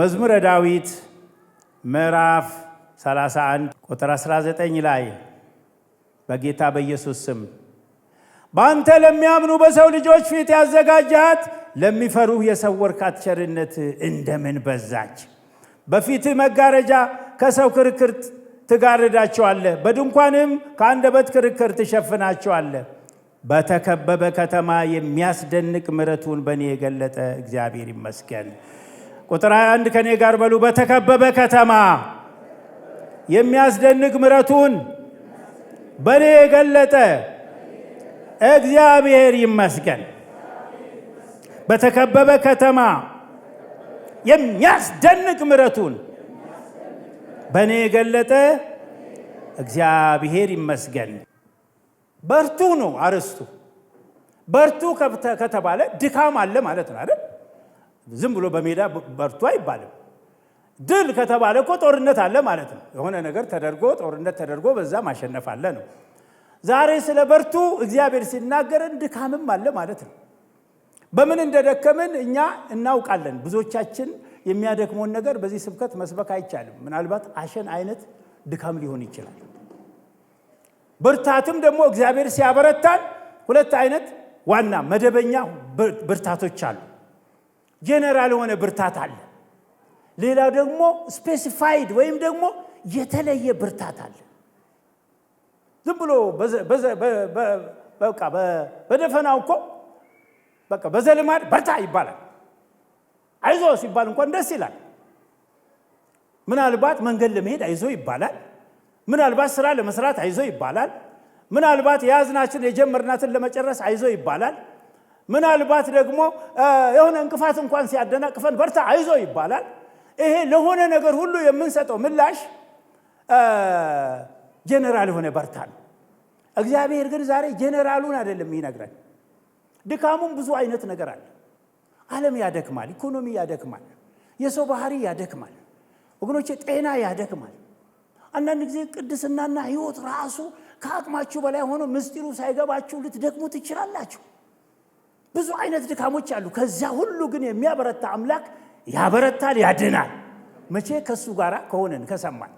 መዝሙረ ዳዊት ምዕራፍ 31 ቁጥር 19 ላይ በጌታ በኢየሱስ ስም በአንተ ለሚያምኑ በሰው ልጆች ፊት ያዘጋጃት ለሚፈሩህ የሰወርካት ቸርነት እንደምን በዛች። በፊት መጋረጃ ከሰው ክርክር ትጋርዳቸዋለህ፣ በድንኳንም ከአንደበት ክርክር ትሸፍናቸዋለህ። በተከበበ ከተማ የሚያስደንቅ ምሕረቱን በእኔ የገለጠ እግዚአብሔር ይመስገን። ቁጥር 21 ከኔ ጋር በሉ። በተከበበ ከተማ የሚያስደንቅ ምሕረቱን በእኔ የገለጠ እግዚአብሔር ይመስገን። በተከበበ ከተማ የሚያስደንቅ ምሕረቱን በእኔ የገለጠ እግዚአብሔር ይመስገን። በርቱ ነው አርስቱ። በርቱ ከተባለ ድካም አለ ማለት ነው አይደል? ዝም ብሎ በሜዳ በርቱ አይባልም። ድል ከተባለ እኮ ጦርነት አለ ማለት ነው። የሆነ ነገር ተደርጎ ጦርነት ተደርጎ በዛ ማሸነፍ አለ ነው። ዛሬ ስለ በርቱ እግዚአብሔር ሲናገረን ድካምም አለ ማለት ነው። በምን እንደደከምን እኛ እናውቃለን። ብዙዎቻችን የሚያደክመውን ነገር በዚህ ስብከት መስበክ አይቻልም። ምናልባት አሸን አይነት ድካም ሊሆን ይችላል። ብርታትም ደግሞ እግዚአብሔር ሲያበረታን ሁለት አይነት ዋና መደበኛ ብርታቶች አሉ። ጄኔራል የሆነ ብርታት አለ። ሌላው ደግሞ ስፔሲፋይድ ወይም ደግሞ የተለየ ብርታት አለ። ዝም ብሎ በቃ በደፈናው እኮ በቃ በዘልማድ በርታ ይባላል። አይዞ ሲባል እንኳን ደስ ይላል። ምናልባት መንገድ ለመሄድ አይዞ ይባላል። ምናልባት ስራ ለመስራት አይዞ ይባላል። ምናልባት የያዝናችን የጀመርናትን ለመጨረስ አይዞ ይባላል። ምናልባት ደግሞ የሆነ እንቅፋት እንኳን ሲያደናቅፈን በርታ አይዞ ይባላል። ይሄ ለሆነ ነገር ሁሉ የምንሰጠው ምላሽ ጄኔራል የሆነ በርታ ነው። እግዚአብሔር ግን ዛሬ ጄኔራሉን አይደለም ይነግረን። ድካሙም ብዙ አይነት ነገር አለ። ዓለም ያደክማል፣ ኢኮኖሚ ያደክማል፣ የሰው ባህሪ ያደክማል፣ ወገኖቼ ጤና ያደክማል። አንዳንድ ጊዜ ቅድስናና ህይወት ራሱ ከአቅማችሁ በላይ ሆኖ ምስጢሩ ሳይገባችሁ ልትደክሙ ትችላላችሁ። ብዙ አይነት ድካሞች አሉ። ከዛ ሁሉ ግን የሚያበረታ አምላክ ያበረታል፣ ያድናል። መቼ? ከሱ ጋር ከሆነን ከሰማን።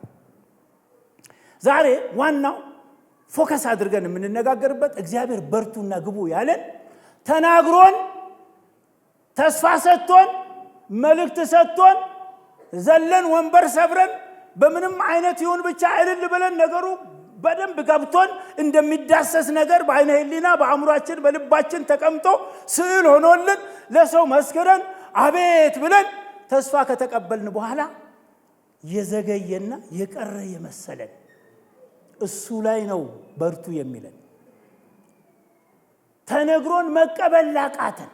ዛሬ ዋናው ፎከስ አድርገን የምንነጋገርበት እግዚአብሔር በርቱና ግቡ ያለን ተናግሮን ተስፋ ሰጥቶን መልእክት ሰጥቶን ዘለን ወንበር ሰብረን በምንም አይነት ይሁን ብቻ አይደል ብለን ነገሩ በደንብ ገብቶን እንደሚዳሰስ ነገር በአይነ ህሊና በአእምሯችን በልባችን ተቀምጦ ስዕል ሆኖልን ለሰው መስክረን አቤት ብለን ተስፋ ከተቀበልን በኋላ የዘገየና የቀረ የመሰለን እሱ ላይ ነው በርቱ የሚለን። ተነግሮን መቀበል ላቃተን፣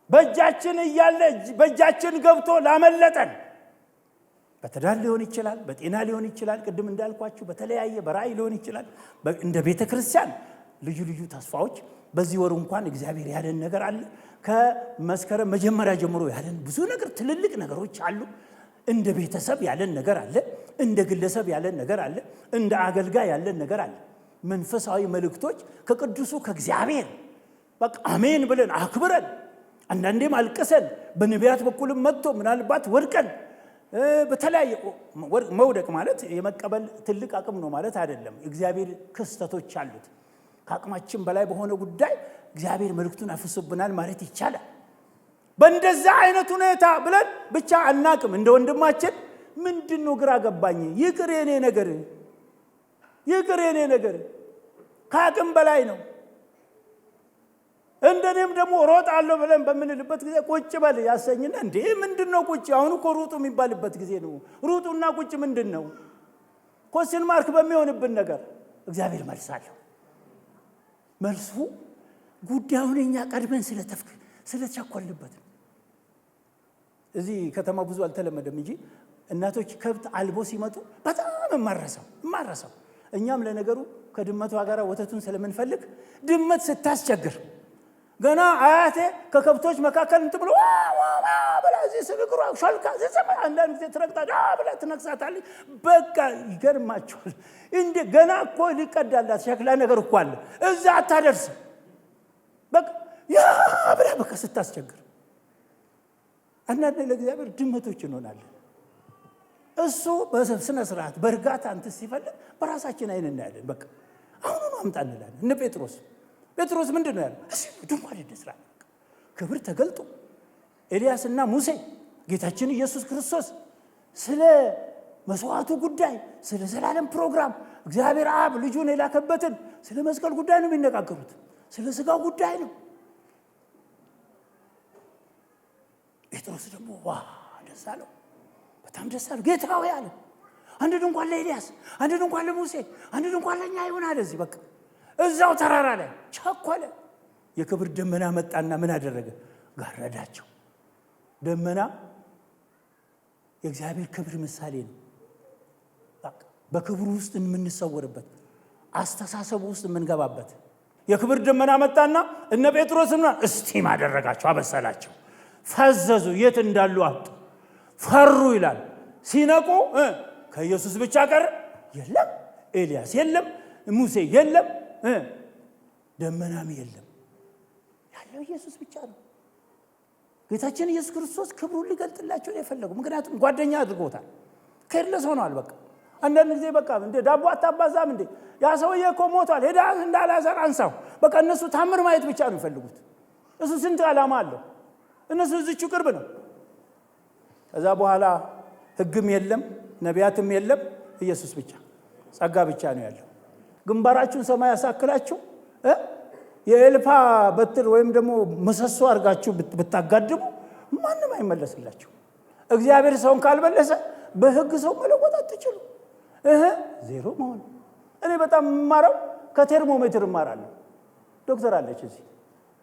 በእጃችን እያለ በእጃችን ገብቶ ላመለጠን፣ በትዳር ሊሆን ይችላል፣ በጤና ሊሆን ይችላል፣ ቅድም እንዳልኳችሁ በተለያየ በራእይ ሊሆን ይችላል። እንደ ቤተ ክርስቲያን ልዩ ልዩ ተስፋዎች በዚህ ወር እንኳን እግዚአብሔር ያለን ነገር አለ። ከመስከረም መጀመሪያ ጀምሮ ያለን ብዙ ነገር ትልልቅ ነገሮች አሉ። እንደ ቤተሰብ ያለን ነገር አለ። እንደ ግለሰብ ያለን ነገር አለ። እንደ አገልጋይ ያለን ነገር አለ። መንፈሳዊ መልእክቶች ከቅዱሱ ከእግዚአብሔር በቃ አሜን ብለን አክብረን አንዳንዴም አልቅሰን በነቢያት በኩልም መጥቶ ምናልባት ወድቀን በተለያየ መውደቅ ማለት የመቀበል ትልቅ አቅም ነው ማለት አይደለም። እግዚአብሔር ክስተቶች አሉት። ከአቅማችን በላይ በሆነ ጉዳይ እግዚአብሔር መልእክቱን አፍስብናል ማለት ይቻላል። በእንደዛ አይነት ሁኔታ ብለን ብቻ አናቅም። እንደ ወንድማችን ምንድነው ግራ ገባኝ፣ ይቅር የኔ ነገር፣ ይቅር የኔ ነገር ከአቅም በላይ ነው፣ እንደኔም ደግሞ ሮጣለሁ ብለን በምንልበት ጊዜ ቁጭ በል ያሰኝና እንዴ ምንድነው ቁጭ? አሁን እኮ ሩጡ የሚባልበት ጊዜ ነው። ሩጡና ቁጭ ምንድነው? ኮስችን ማርክ በሚሆንብን ነገር እግዚአብሔር መልስ አለው። መልሱ ጉዳዩን እኛ ቀድመን ስለተቸኮልንበት። እዚህ ከተማ ብዙ አልተለመደም እንጂ እናቶች ከብት አልቦ ሲመጡ በጣም ማረሰው። እኛም ለነገሩ ከድመቷ ጋር ወተቱን ስለምንፈልግ ድመት ስታስቸግር ገና አያቴ ከከብቶች መካከል እንትብሎ ብላ እዚህ ስግሯ ሾልካ ዘዘማ አንዳንድ ጊዜ ትረግጣ ብላ ትነክሳታለች። በቃ ይገርማችኋል። እንደ ገና እኮ ሊቀዳላት ሸክላ ነገር እኮ አለ እዛ አታደርስም። በቃ ያ ብላ በቃ ስታስቸግር አንዳንዴ ለእግዚአብሔር ድመቶች እንሆናለን። እሱ በስነ ስርዓት በእርጋታ አንተስ ሲፈልግ በራሳችን አይን እናያለን። በቃ አሁን አምጣ እንላለን። እነ ጴጥሮስ ምንድን ነው ያለው? እሺ ድንኳን እንስራ። ክብር ተገልጦ ኤልያስና ሙሴ ጌታችን ኢየሱስ ክርስቶስ ስለ መስዋዕቱ ጉዳይ፣ ስለ ዘላለም ፕሮግራም እግዚአብሔር አብ ልጁን የላከበትን ስለ መስቀል ጉዳይ ነው የሚነጋገሩት። ስለ ስጋው ጉዳይ ነው። ጴጥሮስ ደግሞ ደስ አለው፣ በጣም ደስ አለው። ጌታ ሆይ አለ፣ አንድ ድንኳን ለኤልያስ፣ አንድ ድንኳን ለሙሴ፣ አንድ ድንኳን ለኛ ይሆን አለ። እዚህ በቃ እዛው ተራራ ላይ ቸኮለ። የክብር ደመና መጣና ምን አደረገ? ጋረዳቸው። ደመና የእግዚአብሔር ክብር ምሳሌ ነው። በክብሩ ውስጥ የምንሰወርበት፣ አስተሳሰቡ ውስጥ የምንገባበት። የክብር ደመና መጣና እነ ጴጥሮስና እስቲም አደረጋቸው፣ አበሰላቸው። ፈዘዙ፣ የት እንዳሉ አጡ፣ ፈሩ ይላል። ሲነቁ ከኢየሱስ ብቻ ቀረ። የለም ኤልያስ የለም፣ ሙሴ የለም፣ ደመናም የለም። ያለው ኢየሱስ ብቻ ነው። ጌታችን ኢየሱስ ክርስቶስ ክብሩን ሊገልጥላቸው የፈለገው፣ ምክንያቱም ጓደኛ አድርጎታል። ከርለስ ሆኗል። በቃ አንዳንድ ጊዜ በቃ እንደ ዳቦ አታባዛም እንዴ? ያ ሰውዬ እኮ ሞቷል፣ ሄዳ እንዳላዛር አንሳው። በቃ እነሱ ታምር ማየት ብቻ ነው የሚፈልጉት። እሱ ስንት ዓላማ አለው። እነሱ እዚቹ ቅርብ ነው። ከዛ በኋላ ሕግም የለም ነቢያትም የለም፣ ኢየሱስ ብቻ፣ ጸጋ ብቻ ነው ያለው። ግንባራችሁን ሰማይ ያሳክላችሁ የኤልፓ በትር ወይም ደግሞ ምሰሶ አድርጋችሁ ብታጋድሙ ማንም አይመለስላችሁ። እግዚአብሔር ሰውን ካልመለሰ በሕግ ሰው መለወጥ አትችሉ። ዜሮ መሆን። እኔ በጣም የማረው ከቴርሞሜትር እማራለሁ። ዶክተር አለች እዚህ፣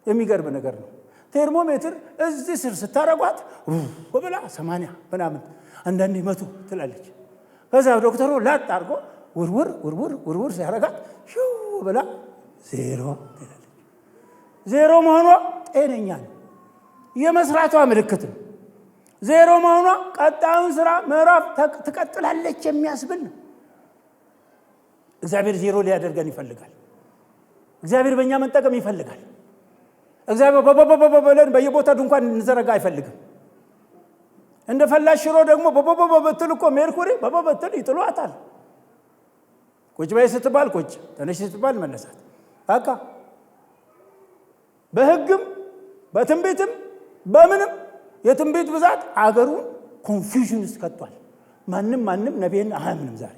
የሚገርም ነገር ነው። ቴርሞሜትር እዚህ ስር ስታረጓት ብላ 80 ምናምን አንዳንዴ 100 ትላለች። ከዛ ዶክተሩ ላጥ አድርጎ ውርውር ሲያረጋት ሽው ብላ 0 ትላለች። 0 መሆኗ ጤነኛ ነው፣ የመስራቷ ምልክት ነው። 0 መሆኗ ቀጣዩን ስራ ምዕራፍ ትቀጥላለች የሚያስብል ነው። እግዚአብሔር 0 ሊያደርገን ይፈልጋል። እግዚአብሔር በእኛ መጠቀም ይፈልጋል። እግዚአብሔር በበበበበለን በየቦታ ድንኳን እንዘረጋ አይፈልግም። እንደ ፈላሽ ሽሮ ደግሞ በበበበበትል እኮ ሜርኩሪ በበበትል ይጥሏታል። ቁጭ በይ ስትባል ቁጭ፣ ተነሽ ስትባል መነሳት። በቃ በሕግም በትንቢትም በምንም የትንቢት ብዛት አገሩን ኮንፊውዥን ውስጥ ከቷል። ማንም ነቢይን አያምንም። ዛሬ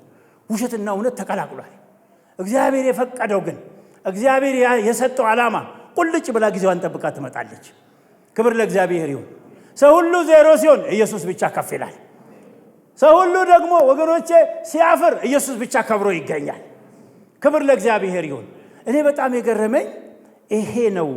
ውሸትና እውነት ተቀላቅሏል። እግዚአብሔር የፈቀደው ግን እግዚአብሔር የሰጠው ዓላማ ቁልጭ ብላ ጊዜዋን ጠብቃ ትመጣለች። ክብር ለእግዚአብሔር ይሁን። ሰው ሁሉ 0 ሲሆን ኢየሱስ ብቻ ከፍ ይላል። ሰው ሁሉ ደግሞ ወገኖቼ ሲያፍር ኢየሱስ ብቻ ከብሮ ይገኛል። ክብር ለእግዚአብሔር ይሁን። እኔ በጣም የገረመኝ ይሄ ነው።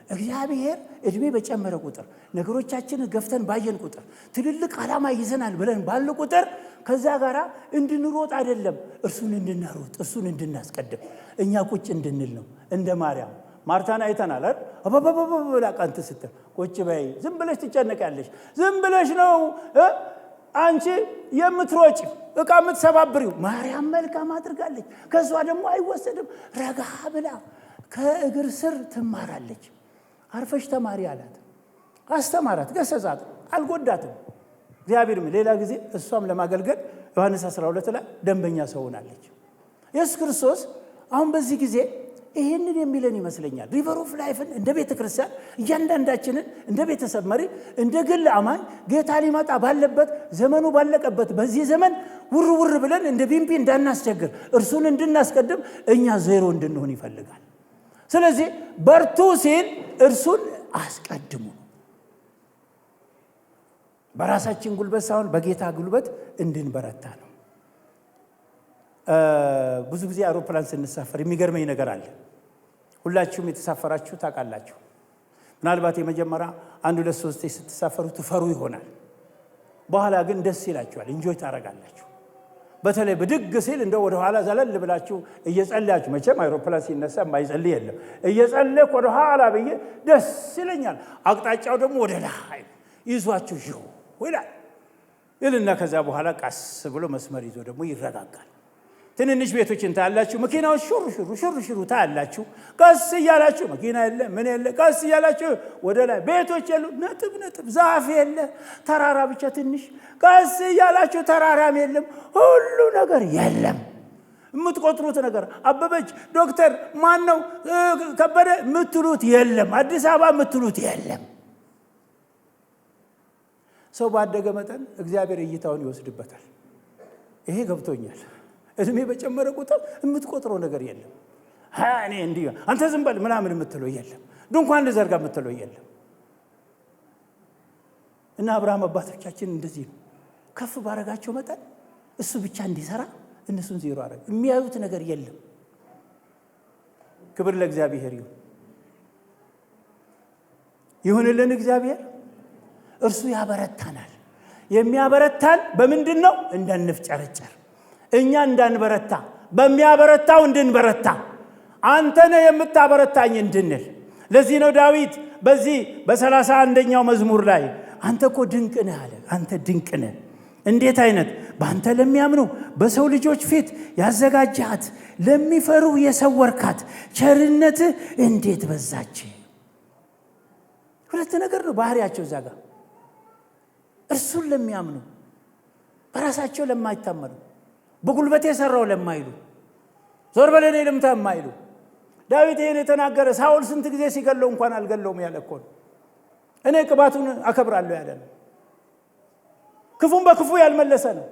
እግዚአብሔር እድሜ በጨመረ ቁጥር ነገሮቻችንን ገፍተን ባየን ቁጥር ትልልቅ ዓላማ ይዘናል ብለን ባለ ቁጥር ከዛ ጋር እንድንሮጥ አይደለም፣ እርሱን እንድናሮጥ፣ እርሱን እንድናስቀድም፣ እኛ ቁጭ እንድንል ነው። እንደ ማርያም ማርታን አይተናል አይደል? አባባባባላ ቃንተ ስትል ቁጭ በይ፣ ዝም ብለሽ ትጨነቂያለሽ። ዝም ብለሽ ነው አንቺ የምትሮጪ ዕቃ የምትሰባብሪው። ማርያም መልካም አድርጋለች። ከሷ ደግሞ አይወሰድም። ረጋ ብላ ከእግር ስር ትማራለች። አርፈሽ ተማሪ አላት፣ አስተማራት፣ ገሰጻት፣ አልጎዳትም። እግዚአብሔርም ሌላ ጊዜ እሷም ለማገልገል ዮሐንስ 12 ላይ ደንበኛ ሰው ሆናለች። ኢየሱስ ክርስቶስ አሁን በዚህ ጊዜ ይህንን የሚለን ይመስለኛል። ሪቨር ኦፍ ላይፍን እንደ ቤተ ክርስቲያን እያንዳንዳችንን እንደ ቤተሰብ መሪ፣ እንደ ግል አማኝ ጌታ ሊመጣ ባለበት ዘመኑ ባለቀበት በዚህ ዘመን ውር ብለን እንደ ቢምቢ እንዳናስቸግር እርሱን እንድናስቀድም እኛ 0 እንድንሆን ይፈልጋል። ስለዚህ በርቱ ሲል እርሱን አስቀድሙ። በራሳችን ጉልበት ሳይሆን በጌታ ጉልበት እንድንበረታ ነው። ብዙ ጊዜ አውሮፕላን ስንሳፈር የሚገርመኝ ነገር አለ። ሁላችሁም የተሳፈራችሁ ታውቃላችሁ። ምናልባት የመጀመሪያ 1 2 3 ስትሳፈሩ ትፈሩ ይሆናል። በኋላ ግን ደስ ይላችኋል፣ እንጆይ ታረጋላችሁ። በተለይ ብድግ ሲል እንደው ወደ ኋላ ዘለል ብላችሁ እየጸለያችሁ፣ መቼም አውሮፕላን ሲነሳ የማይጸልይ የለም። እየጸለይኩ ወደ ኋላ ብዬ ደስ ይለኛል። አቅጣጫው ደግሞ ወደ ላይ ይዟችሁ ይላል ይልና ከዛ በኋላ ቀስ ብሎ መስመር ይዞ ደግሞ ይረጋጋል። ትንንሽ ቤቶችን ታያላችሁ። መኪናዎች ሹር ታያላችሁ። ቀስ እያላችሁ መኪና የለ ምን የለ ቀስ እያላችሁ ወደ ላይ ቤቶች የሉ ነጥብ ዛፍ የለ ተራራ ብቻ ትንሽ ቀስ እያላችሁ ተራራም የለም ሁሉ ነገር የለም። የምትቆጥሩት ነገር አበበች ዶክተር ማን ነው ከበደ የምትሉት የለም። አዲስ አበባ የምትሉት የለም። ሰው ባደገ መጠን እግዚአብሔር እይታውን ይወስድበታል። ይሄ ገብቶኛል። እድሜ በጨመረ ቁጥር የምትቆጥረው ነገር የለም። እኔ እንዲህ አንተ ዝም በል ምናምን የምትለው የለም። ድንኳን ልዘርጋ የምትለው የለም። እና አብርሃም አባቶቻችን እንደዚህ ነው። ከፍ ባረጋቸው መጠን እሱ ብቻ እንዲሰራ እነሱን ዜሮ አረግ። የሚያዩት ነገር የለም። ክብር ለእግዚአብሔር ይሁንልን። እግዚአብሔር እርሱ ያበረታናል። የሚያበረታን በምንድን ነው? እንዳንፍጨረጨር፣ እኛ እንዳንበረታ፣ በሚያበረታው እንድንበረታ፣ አንተ ነህ የምታበረታኝ እንድንል። ለዚህ ነው ዳዊት በዚህ በ31ኛው መዝሙር ላይ አንተ እኮ ድንቅ ነህ አለ። አንተ ድንቅ ነህ። እንዴት አይነት? በአንተ ለሚያምኑ በሰው ልጆች ፊት ያዘጋጃት፣ ለሚፈሩ የሰወርካት፣ ቸርነትህ እንዴት በዛች። ሁለት ነገር ነው ባህሪያቸው እዛ ጋር። እርሱን ለሚያምኑ፣ በራሳቸው ለማይታመኑ፣ በጉልበት የሰራው ለማይሉ፣ ዞር በለኔ ልምታ የማይሉ። ዳዊት ይሄን የተናገረ ሳኦል ስንት ጊዜ ሲገለው እንኳን አልገለውም ያለ እኮ ነው። እኔ ቅባቱን አከብራለሁ ያለ ነው። ክፉን በክፉ ያልመለሰ ነው።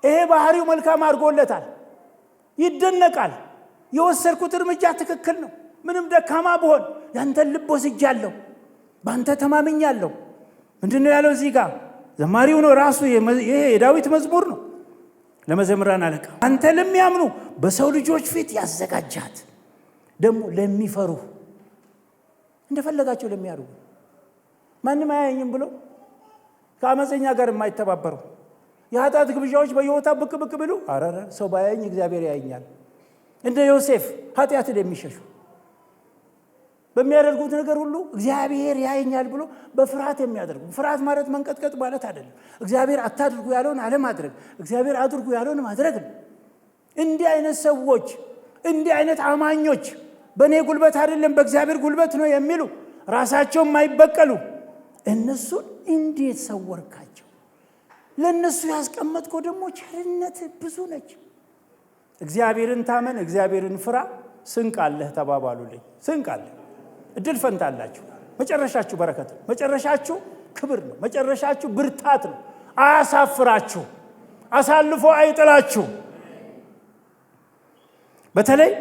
ይሄ ባህሪው መልካም አድርጎለታል። ይደነቃል። የወሰድኩት እርምጃ ትክክል ነው። ምንም ደካማ ብሆን ያንተን ልብ ወስጃለሁ፣ በአንተ ተማምኛለሁ። ምንድነው ያለው እዚህ ጋር? ዘማሪው ነው ራሱ። ይሄ የዳዊት መዝሙር ነው። ለመዘምራን አለቃ አንተ ለሚያምኑ በሰው ልጆች ፊት ያዘጋጃት፣ ደግሞ ለሚፈሩ፣ እንደፈለጋቸው ለሚያደርጉ፣ ማንም አያየኝም ብሎ ከአመፀኛ ጋር የማይተባበሩ የኃጢአት ግብዣዎች በየቦታ ብቅ ብሉ። አረረ ሰው ባያየኝ እግዚአብሔር ያየኛል። እንደ ዮሴፍ ኃጢአትን የሚሸሹ በሚያደርጉት ነገር ሁሉ እግዚአብሔር ያየኛል ብሎ በፍርሃት የሚያደርጉ። ፍርሃት ማለት መንቀጥቀጥ ማለት አይደለም። እግዚአብሔር አታድርጉ ያለውን አለማድረግ፣ እግዚአብሔር አድርጉ ያለውን ማድረግ ነው። እንዲህ አይነት ሰዎች፣ እንዲህ አይነት አማኞች በእኔ ጉልበት አይደለም በእግዚአብሔር ጉልበት ነው የሚሉ፣ ራሳቸው የማይበቀሉ እነሱን እንዴት ሰወርካቸው? ለእነሱ ያስቀመጥከው ደግሞ ቸርነት ብዙ ነች። እግዚአብሔርን ታመን፣ እግዚአብሔርን ፍራ። ስንቅ አለህ ተባባሉልኝ። ስንቅ አለህ። እድል ፈንታላችሁ። መጨረሻችሁ በረከት ነው። መጨረሻችሁ ክብር ነው። መጨረሻችሁ ብርታት ነው። አያሳፍራችሁ፣ አሳልፎ አይጥላችሁ። በተለይ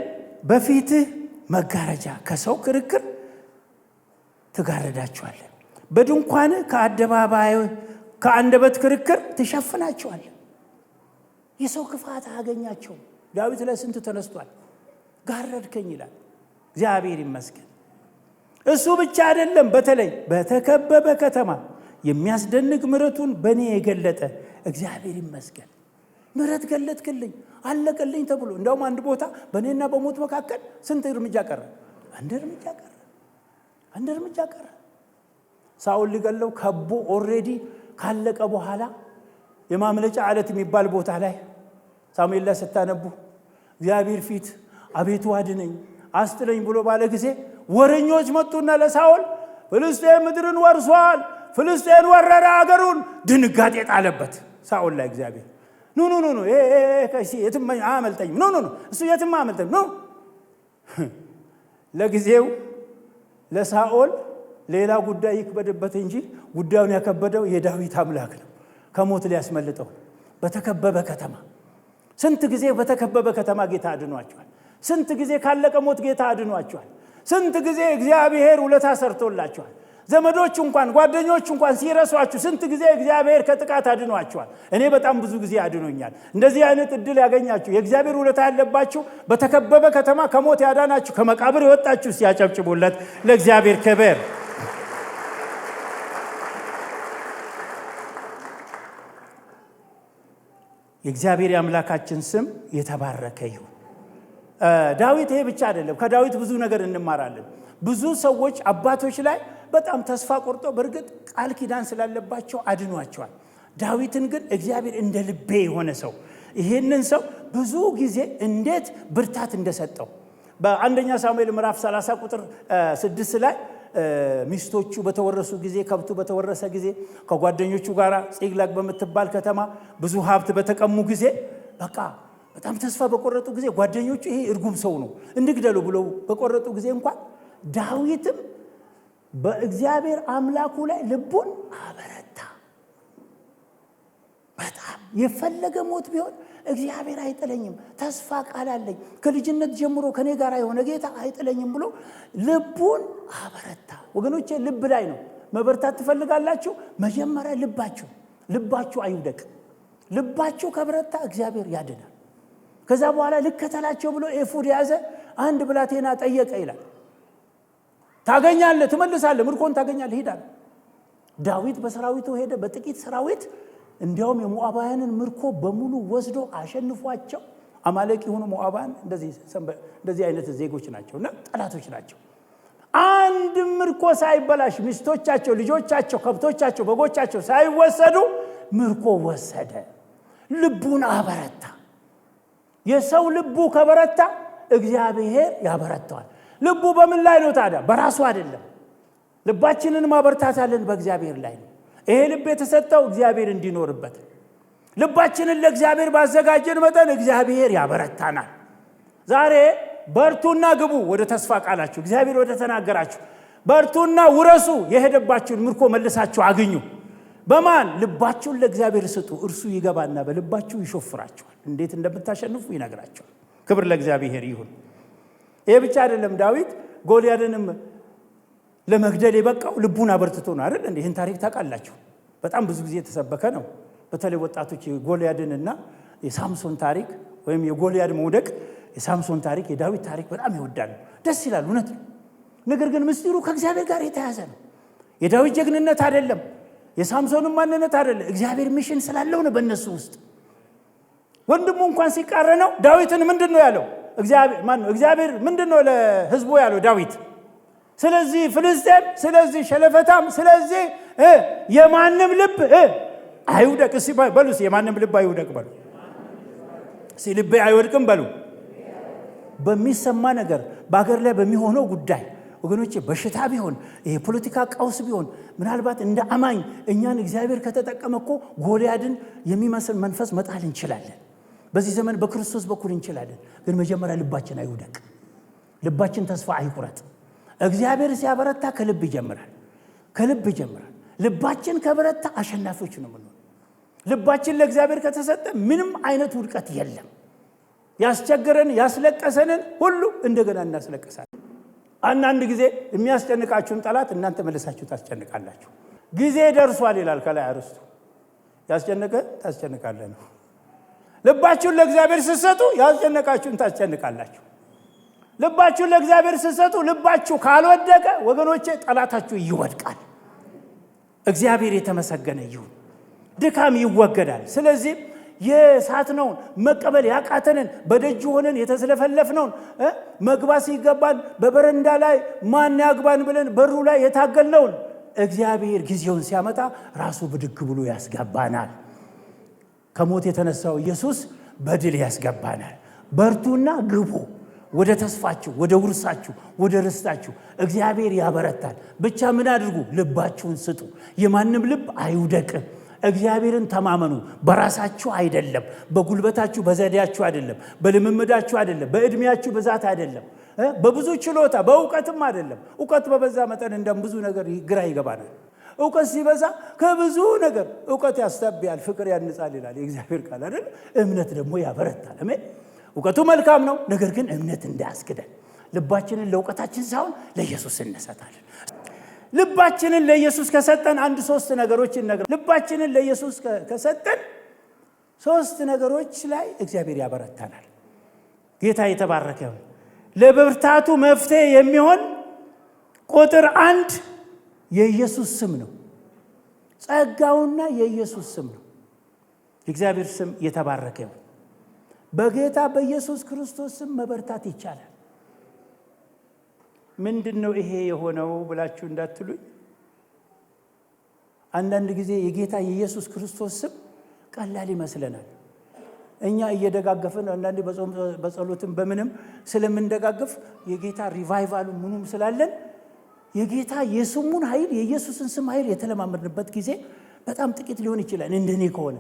በፊትህ መጋረጃ ከሰው ክርክር ትጋረዳችኋለህ። በድንኳን ከአደባባይ ከአንደበት ክርክር ትሸፍናቸዋለህ። የሰው ክፋት አያገኛቸውም። ዳዊት ላይ ስንት ተነስቷል። ጋረድከኝ ይላል። እግዚአብሔር ይመስገን። እሱ ብቻ አይደለም። በተለይ በተከበበ ከተማ የሚያስደንቅ ምሕረቱን በእኔ የገለጠ እግዚአብሔር ይመስገን። ምሕረት ገለጥክልኝ፣ አለቀልኝ ተብሎ እንደውም አንድ ቦታ በእኔና በሞት መካከል ስንት እርምጃ ቀረ? አንድ እርምጃ ቀረ። ሳኦል ሊገለው ከቦ ኦሬዲ ካለቀ በኋላ የማምለጫ ዓለት የሚባል ቦታ ላይ ሳሙኤል ላይ ስታነቡ እግዚአብሔር ፊት አቤቱ አድነኝ አስጥለኝ ብሎ ባለ ጊዜ ወረኞች መጡና ለሳኦል ፍልስጤም ምድርን ወርሷል፣ ፍልስጤም ወረረ አገሩን። ድንጋጤ ጣለበት ሳኦል ላይ እግዚአብሔር። ኑ የትም አያመልጠኝም፣ እሱ የትም አያመልጠኝም። ለጊዜው ለሳኦል ሌላ ጉዳይ ይክበድበት እንጂ ጉዳዩን ያከበደው የዳዊት አምላክ ነው። ከሞት ሊያስመልጠው በተከበበ ከተማ ስንት ጊዜ በተከበበ ከተማ ጌታ አድኗቸዋል። ስንት ጊዜ ካለቀ ሞት ጌታ አድኗቸዋል። ስንት ጊዜ እግዚአብሔር ውለታ ሰርቶላቸዋል። ዘመዶች እንኳን ጓደኞች እንኳን ሲረሷችሁ ስንት ጊዜ እግዚአብሔር ከጥቃት አድኗቸዋል። እኔ በጣም ብዙ ጊዜ አድኖኛል። እንደዚህ አይነት እድል ያገኛችሁ የእግዚአብሔር ውለታ ያለባችሁ በተከበበ ከተማ ከሞት ያዳናችሁ ከመቃብር የወጣችሁ ሲያጨብጭቡለት ለእግዚአብሔር ክብር። የእግዚአብሔር የአምላካችን ስም የተባረከ ይሁን። ዳዊት ይሄ ብቻ አይደለም። ከዳዊት ብዙ ነገር እንማራለን። ብዙ ሰዎች አባቶች ላይ በጣም ተስፋ ቆርጦ በእርግጥ ቃል ኪዳን ስላለባቸው አድኗቸዋል። ዳዊትን ግን እግዚአብሔር እንደ ልቤ የሆነ ሰው ይሄንን ሰው ብዙ ጊዜ እንዴት ብርታት እንደሰጠው በአንደኛ ሳሙኤል ምዕራፍ 30 ቁጥር 6 ላይ ሚስቶቹ በተወረሱ ጊዜ ከብቱ በተወረሰ ጊዜ ከጓደኞቹ ጋር ጺቅላግ በምትባል ከተማ ብዙ ሀብት በተቀሙ ጊዜ በቃ በጣም ተስፋ በቆረጡ ጊዜ ጓደኞቹ ይሄ እርጉም ሰው ነው እንግደሉ ብለው በቆረጡ ጊዜ እንኳን ዳዊትም በእግዚአብሔር አምላኩ ላይ ልቡን አበረታ። በጣም የፈለገ ሞት ቢሆን እግዚአብሔር አይጥለኝም፣ ተስፋ ቃል አለኝ፣ ከልጅነት ጀምሮ ከኔ ጋር የሆነ ጌታ አይጥለኝም ብሎ ልቡን አበረታ። ወገኖቼ ልብ ላይ ነው መበርታት ትፈልጋላችሁ? መጀመሪያ ልባችሁ አይውደቅ። ልባችሁ ከበረታ እግዚአብሔር ያድናል። ከዛ በኋላ ልከተላቸው ብሎ ኤፉድ ያዘ። አንድ ብላቴና ጠየቀ ይላል። ታገኛለህ፣ ትመልሳለህ፣ ምርኮን ታገኛለህ ሂዳል። ዳዊት በሰራዊቱ ሄደ፣ በጥቂት ሰራዊት እንዲያውም የሞዓባውያንን ምርኮ በሙሉ ወስዶ አሸንፏቸው። አማሌቅ የሆኑ ሞዓባውያን እንደዚህ አይነት ዜጎች ናቸውና ጠላቶች ናቸው። አንድ ምርኮ ሳይበላሽ ሚስቶቻቸው፣ ልጆቻቸው፣ ከብቶቻቸው፣ በጎቻቸው ሳይወሰዱ ምርኮ ወሰደ። ልቡን አበረታ። የሰው ልቡ ከበረታ እግዚአብሔር ያበረታዋል። ልቡ በምን ላይ ነው ታዲያ? በራሱ አይደለም። ልባችንን ማበርታታለን በእግዚአብሔር ላይ ነው። ይሄ ልብ የተሰጠው እግዚአብሔር እንዲኖርበት። ልባችንን ለእግዚአብሔር ባዘጋጀን መጠን እግዚአብሔር ያበረታናል። ዛሬ በርቱና ግቡ ወደ ተስፋ ቃላችሁ። እግዚአብሔር ወደ ተናገራችሁ በርቱና ውረሱ። የሄደባችሁን ምርኮ መልሳችሁ አግኙ። በማን? ልባችሁን ለእግዚአብሔር ስጡ። እርሱ ይገባና በልባችሁ ይሾፍራችኋል። እንዴት እንደምታሸንፉ ይነግራችኋል። ክብር ለእግዚአብሔር ይሁን። ይሄ ብቻ አይደለም። ዳዊት ጎልያድንም ለመግደል የበቃው ልቡን አበርትቶ ነው አይደል? ይህን ታሪክ ታውቃላችሁ። በጣም ብዙ ጊዜ የተሰበከ ነው። በተለይ ወጣቶች የጎልያድንና የሳምሶን ታሪክ ወይም የጎልያድ መውደቅ፣ የሳምሶን ታሪክ፣ የዳዊት ታሪክ በጣም ይወዳሉ። ደስ ይላል፣ እውነት ነው። ነገር ግን ምስጢሩ ከእግዚአብሔር ጋር የተያዘ ነው። የዳዊት ጀግንነት አይደለም፣ የሳምሶንም ማንነት አይደለም። እግዚአብሔር ሚሽን ስላለው ነው በእነሱ ውስጥ። ወንድሙ እንኳን ሲቃረነው ዳዊትን ምንድን ነው ያለው? እግዚአብሔር ምንድን ነው ለህዝቡ ያለው? ዳዊት ስለዚህ ፍልስጤም፣ ስለዚህ ሸለፈታም፣ ስለዚህ የማንም ልብ አይውደቅ። እስቲ በሉ፣ የማንም ልብ አይውደቅ በሉ። እስቲ ልቤ አይወድቅም በሉ። በሚሰማ ነገር፣ በአገር ላይ በሚሆነው ጉዳይ ወገኖቼ፣ በሽታ ቢሆን፣ ይሄ ፖለቲካ ቀውስ ቢሆን፣ ምናልባት እንደ አማኝ እኛን እግዚአብሔር ከተጠቀመ እኮ ጎልያድን የሚመስል መንፈስ መጣል እንችላለን። በዚህ ዘመን በክርስቶስ በኩል እንችላለን። ግን መጀመሪያ ልባችን አይውደቅ። ልባችን ተስፋ አይቁረጥ። እግዚአብሔር ሲያበረታ ከልብ ይጀምራል። ልባችን ከበረታ አሸናፊዎች ነው የምንሆነው። ልባችን ለእግዚአብሔር ከተሰጠ ምንም አይነት ውድቀት የለም። ያስቸገረን ያስለቀሰንን ሁሉ እንደገና እናስለቀሳለን። አንዳንድ ጊዜ የሚያስጨንቃችሁን ጠላት እናንተ መልሳችሁ ታስጨንቃላችሁ። ጊዜ ደርሷል ይላል ከላይ አርስቱ። ያስጨነቀ ታስጨንቃለህ ነው። ልባችሁን ለእግዚአብሔር ስትሰጡ ያስጨነቃችሁን ታስጨንቃላችሁ። ልባችሁን ለእግዚአብሔር ስትሰጡ ልባችሁ ካልወደቀ ወገኖቼ ጠላታችሁ ይወድቃል። እግዚአብሔር የተመሰገነ ይሁን። ድካም ይወገዳል። ስለዚህ የሳትነውን መቀበል ያቃተንን በደጅ ሆነን የተስለፈለፍነውን መግባት ሲገባን በበረንዳ ላይ ማን ያግባን ብለን በሩ ላይ የታገልነውን እግዚአብሔር ጊዜውን ሲያመጣ ራሱ ብድግ ብሎ ያስገባናል። ከሞት የተነሳው ኢየሱስ በድል ያስገባናል። በርቱና ግቡ ወደ ተስፋችሁ፣ ወደ ውርሳችሁ፣ ወደ ርስታችሁ። እግዚአብሔር ያበረታል። ብቻ ምን አድርጉ? ልባችሁን ስጡ። የማንም ልብ አይውደቅ። እግዚአብሔርን ተማመኑ። በራሳችሁ አይደለም፣ በጉልበታችሁ በዘዴያችሁ አይደለም፣ በልምምዳችሁ አይደለም፣ በእድሜያችሁ ብዛት አይደለም፣ በብዙ ችሎታ በእውቀትም አይደለም። እውቀት በበዛ መጠን እንደም ብዙ ነገር ግራ ይገባናል። እውቀት ሲበዛ ከብዙ ነገር እውቀት ያስተብያል፣ ፍቅር ያንጻል ይላል የእግዚአብሔር ቃል አይደል? እምነት ደግሞ ያበረታል። አሜን። እውቀቱ መልካም ነው፣ ነገር ግን እምነት እንዳያስክደን ልባችንን ለእውቀታችን ሳይሆን ለኢየሱስ እንሰጣለን። ልባችንን ለኢየሱስ ከሰጠን አንድ ሶስት ነገሮች ነገር ልባችንን ለኢየሱስ ከሰጠን ሶስት ነገሮች ላይ እግዚአብሔር ያበረታናል። ጌታ የተባረከ ይሁን። ለብርታቱ መፍትሄ የሚሆን ቁጥር 1 የኢየሱስ ስም ነው። ጸጋውና የኢየሱስ ስም ነው። የእግዚአብሔር ስም የተባረከ ይሁን። በጌታ በኢየሱስ ክርስቶስ ስም መበርታት ይቻላል። ምንድነው ይሄ የሆነው ብላችሁ እንዳትሉኝ፣ አንዳንድ ጊዜ የጌታ የኢየሱስ ክርስቶስ ስም ቀላል ይመስለናል። እኛ እየደጋገፈን አንዳንዴ በጸሎትም በምንም ስለምንደጋገፍ የጌታ ሪቫይቫሉ ምኑም ስላለን የጌታ የስሙን ኃይል የኢየሱስን ስም ኃይል የተለማመድንበት ጊዜ በጣም ጥቂት ሊሆን ይችላል። እንደኔ ከሆነ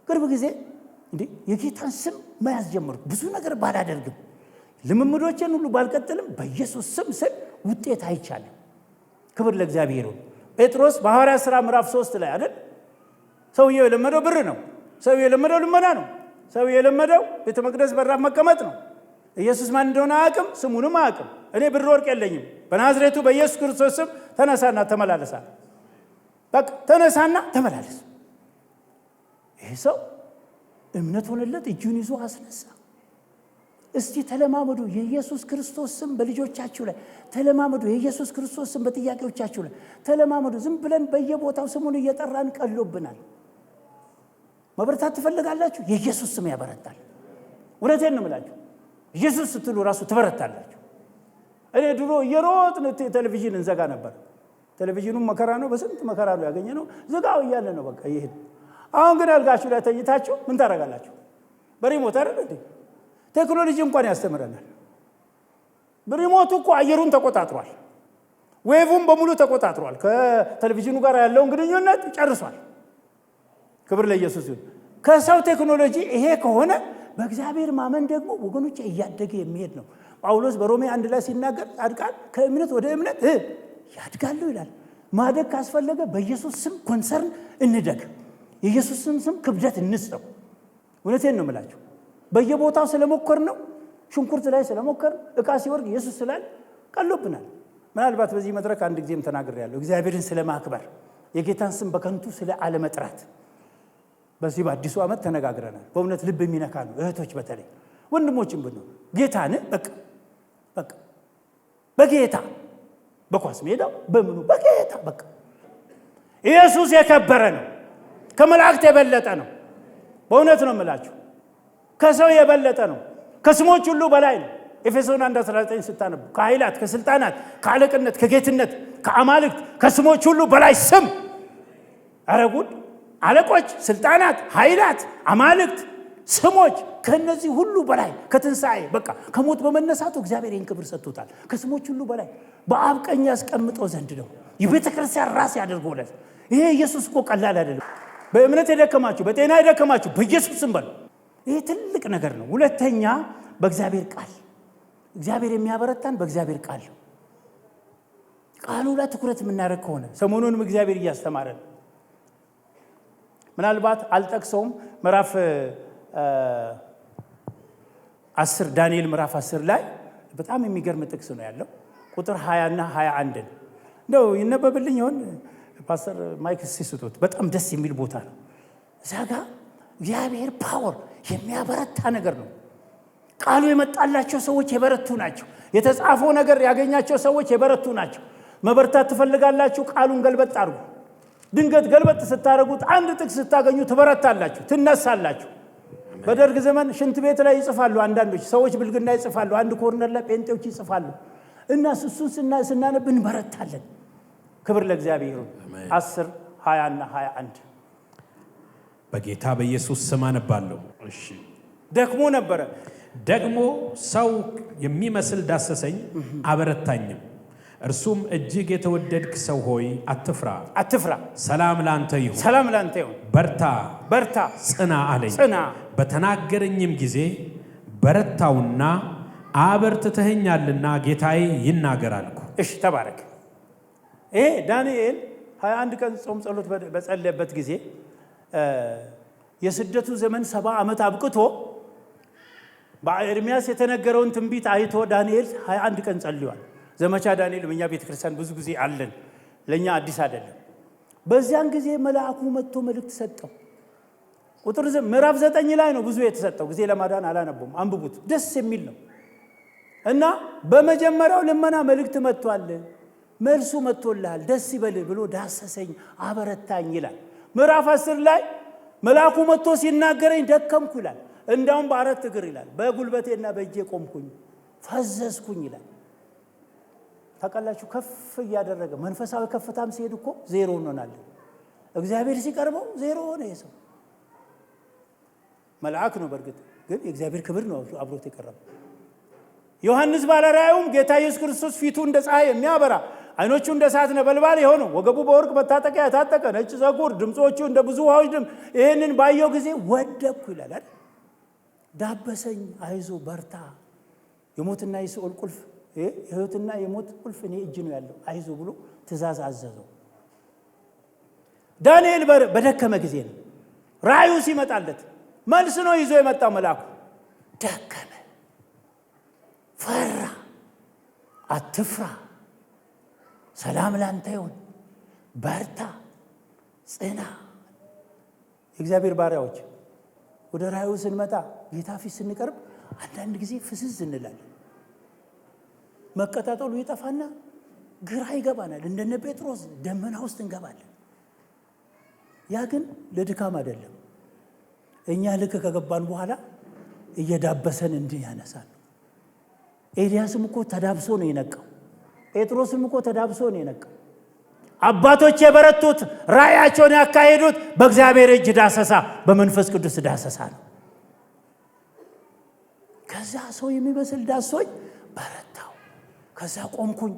ቅርብ ጊዜ እንዴ የጌታን ስም መያዝ ጀመርኩ። ብዙ ነገር ባላደርግም ልምምዶችን ሁሉ ባልቀጥልም በኢየሱስ ስም ስል ውጤት አይቻልም። ክብር ለእግዚአብሔር ይሁን። ጴጥሮስ በሐዋርያት ሥራ ምዕራፍ 3 ላይ አይደል ሰውየው የለመደው ብር ነው። ሰውየው የለመደው ልመና ነው። ሰውየው የለመደው ቤተ መቅደስ በራፍ መቀመጥ ነው። ኢየሱስ ማን እንደሆነ አያውቅም፣ ስሙንም አያውቅም። እኔ ብር ወርቅ የለኝም፣ በናዝሬቱ በኢየሱስ ክርስቶስ ስም ተነሳና ተመላለስ። በቃ ተነሳና ተመላለስ። ይሄ ሰው እምነት ሆነለት፣ እጁን ይዞ አስነሳ። እስቲ ተለማመዱ የኢየሱስ ክርስቶስ ስም በልጆቻችሁ ላይ ተለማመዱ። የኢየሱስ ክርስቶስ ስም በጥያቄዎቻችሁ ላይ ተለማመዱ። ዝም ብለን በየቦታው ስሙን እየጠራን ቀሎብናል። መበረታት ትፈልጋላችሁ? የኢየሱስ ስም ያበረታል። እውነቴን ነው የምላችሁ። ኢየሱስ ስትሉ ራሱ ትበረታላችሁ። እኔ ድሮ እየሮጥን ቴሌቪዥን እንዘጋ ነበር። ቴሌቪዥኑም መከራ ነው፣ በስንት መከራ ነው ያገኘነው። ዝጋው እያለ ነው በቃ ይሄድ። አሁን ግን አልጋችሁ ላይ ተኝታችሁ ምን ታደርጋላችሁ? በሪሞት አይደል እንዴ? ቴክኖሎጂ እንኳን ያስተምረናል። በሪሞቱ እኮ አየሩን ተቆጣጥሯል፣ ዌቭውን በሙሉ ተቆጣጥሯል። ከቴሌቪዥኑ ጋር ያለውን ግንኙነት ጨርሷል። ክብር ለኢየሱስ ይሁን። ከሰው ቴክኖሎጂ ይሄ ከሆነ በእግዚአብሔር ማመን ደግሞ ወገኖች እያደገ የሚሄድ ነው። ጳውሎስ በሮሜ 1 ላይ ሲናገር ጻድቃን ከእምነት ወደ እምነት ያድጋሉ ይላል። ማደግ ካስፈለገ በኢየሱስ ስም ኮንሰርን እንደግ፣ የኢየሱስን ስም ክብደት እንስጠው። እውነቴን ነው የምላችሁ። በየቦታው ስለሞከር ነው፣ ሽንኩርት ላይ ስለሞከር ዕቃ ሲወርድ ኢየሱስ ስላል ቀሎብናል። ምናልባት በዚህ መድረክ አንድ ጊዜም ተናግሬያለሁ። እግዚአብሔርን ስለማክበር የጌታን ስም በከንቱ ስለ አለመጥራት በዚህ በአዲሱ ዓመት ተነጋግረናል። በእውነት ልብ የሚነካ ነው። እህቶች በተለይ ወንድሞችም ብንሆን ጌታን በቃ በጌታ በኳስ ሜዳው በምኑ በጌታ በቃ ኢየሱስ የከበረ ነው። ከመላእክት የበለጠ ነው። በእውነት ነው የምላችሁ። ከሰው የበለጠ ነው። ከስሞች ሁሉ በላይ ነው። ኤፌሶን 1:19 ስታነቡ ከኃይላት፣ ከስልጣናት፣ ከአለቅነት፣ ከጌትነት፣ ከአማልክት፣ ከስሞች ሁሉ በላይ ስም አረጉድ አለቆች፣ ስልጣናት፣ ኃይላት፣ አማልክት፣ ስሞች ከነዚህ ሁሉ በላይ ከትንሣኤ በቃ ከሞት በመነሳቱ እግዚአብሔር ይህን ክብር ሰጥቶታል። ከስሞች ሁሉ በላይ በአብ ቀኝ ያስቀምጠው ዘንድ ነው። የቤተ ክርስቲያን ራስ ያደርገውለት። ይሄ ኢየሱስ እኮ ቀላል አይደለም። በእምነት የደከማችሁ፣ በጤና የደከማችሁ በኢየሱስ ስም በሉ። ይሄ ትልቅ ነገር ነው። ሁለተኛ በእግዚአብሔር ቃል፣ እግዚአብሔር የሚያበረታን በእግዚአብሔር ቃል ነው። ቃሉ ላይ ትኩረት የምናደርግ ከሆነ ሰሞኑንም እግዚአብሔር እያስተማረን ምናልባት አልጠቅሰውም። ምዕራፍ 10 ዳንኤል ምዕራፍ 10 ላይ በጣም የሚገርም ጥቅስ ነው ያለው። ቁጥር 20 እና 21 እንደው ይነበብልኝ ይሆን ፓስተር ማይክ ሲስጡት። በጣም ደስ የሚል ቦታ ነው። እዛ ጋር እግዚአብሔር ፓወር የሚያበረታ ነገር ነው። ቃሉ የመጣላቸው ሰዎች የበረቱ ናቸው። የተጻፈው ነገር ያገኛቸው ሰዎች የበረቱ ናቸው። መበርታት ትፈልጋላችሁ? ቃሉን ገልበጥ አድርጉ። ድንገት ገልበጥ ስታደርጉት አንድ ጥቅስ ስታገኙ ትበረታላችሁ፣ ትነሳላችሁ። በደርግ ዘመን ሽንት ቤት ላይ ይጽፋሉ አንዳንዶች ሰዎች፣ ብልግና ይጽፋሉ። አንድ ኮርነር ላይ ጴንጤዎች ይጽፋሉ። እና እሱን ስናነብ እንበረታለን። ክብር ለእግዚአብሔር። 10 20 እና 21 በጌታ በኢየሱስ ስም አነባለሁ። እሺ። ደክሞ ነበረ። ደግሞ ሰው የሚመስል ዳሰሰኝ አበረታኝም። እርሱም እጅግ የተወደድክ ሰው ሆይ አትፍራ፣ አትፍራ፣ ሰላም ላንተ ይሁን፣ ሰላም ላንተ ይሁን፣ በርታ፣ በርታ፣ ጽና አለኝ። ጽና። በተናገረኝም ጊዜ በረታውና አበርትተኸኛልና ጌታዬ ይናገር አልኩ። እሺ፣ ተባረክ። ይሄ ዳንኤል 21 ቀን ጾም ጸሎት በጸለየበት ጊዜ የስደቱ ዘመን 70 ዓመት አብቅቶ በኤርምያስ የተነገረውን ትንቢት አይቶ ዳንኤል 21 ቀን ጸልዮአል። ዘመቻ ዳንኤል በእኛ ቤተክርስቲያን ብዙ ጊዜ አለን፣ ለኛ አዲስ አይደለም። በዚያን ጊዜ መልአኩ መጥቶ መልእክት ሰጠው። ቁጥር ምዕራፍ 9 ላይ ነው ብዙ የተሰጠው። ጊዜ ለማዳን አላነበውም፣ አንብቡት፣ ደስ የሚል ነው። እና በመጀመሪያው ልመና መልእክት መጥቷል፣ መልሱ መጥቶልሃል፣ ደስ ይበል ብሎ ዳሰሰኝ፣ አበረታኝ ይላል። ምዕራፍ 10 ላይ መልአኩ መጥቶ ሲናገረኝ ደከምኩ ይላል። እንዳውም በአራት እግር ይላል፣ በጉልበቴና በእጄ ቆምኩኝ፣ ፈዘዝኩኝ ይላል። ታውቃላችሁ፣ ከፍ እያደረገ መንፈሳዊ ከፍታም ሲሄድ እኮ ዜሮ እንሆናለን። እግዚአብሔር ሲቀርበው ዜሮ ሆነ። የሰው መልአክ ነው። በእርግጥ ግን የእግዚአብሔር ክብር ነው አብሮት የቀረበው። ዮሐንስ ባለራእዩም ጌታ ኢየሱስ ክርስቶስ ፊቱ እንደ ፀሐይ የሚያበራ አይኖቹ እንደ እሳት ነበልባል የሆነው ወገቡ በወርቅ መታጠቂያ የታጠቀ ነጭ ፀጉር ድምፆቹ እንደ ብዙ ውሃዎች ድምፅ ይህንን ባየው ጊዜ ወደቅኩ ይላል። ዳበሰኝ፣ አይዞ በርታ፣ የሞትና የሲኦል ቁልፍ የሕይወትና የሞት ቁልፍ እኔ እጅ ነው ያለው፣ አይዞ ብሎ ትእዛዝ አዘዘው። ዳንኤል በደከመ ጊዜ ነው ራእዩ ሲመጣለት መልስ ነው ይዞ የመጣው መልአኩ። ደከመ፣ ፈራ። አትፍራ፣ ሰላም ላንተ ይሁን፣ በርታ፣ ጽና። የእግዚአብሔር ባሪያዎች ወደ ራእዩ ስንመጣ ጌታ ፊት ስንቀርብ አንዳንድ ጊዜ ፍስስ እንላለን። መቀጣጠሉ ይጠፋና ግራ ይገባናል። እንደነ ጴጥሮስ ደመና ውስጥ እንገባለን። ያ ግን ለድካም አይደለም። እኛ ልክ ከገባን በኋላ እየዳበሰን እንዲህ ያነሳል። ኤልያስም እኮ ተዳብሶ ነው የነቃው። ጴጥሮስም እኮ ተዳብሶ ነው የነቃው። አባቶች የበረቱት ራእያቸውን ያካሄዱት በእግዚአብሔር እጅ ዳሰሳ፣ በመንፈስ ቅዱስ ዳሰሳ ነው። ከዛ ሰው የሚመስል ዳሶኝ በረታው። ከዛ ቆምኩኝ፣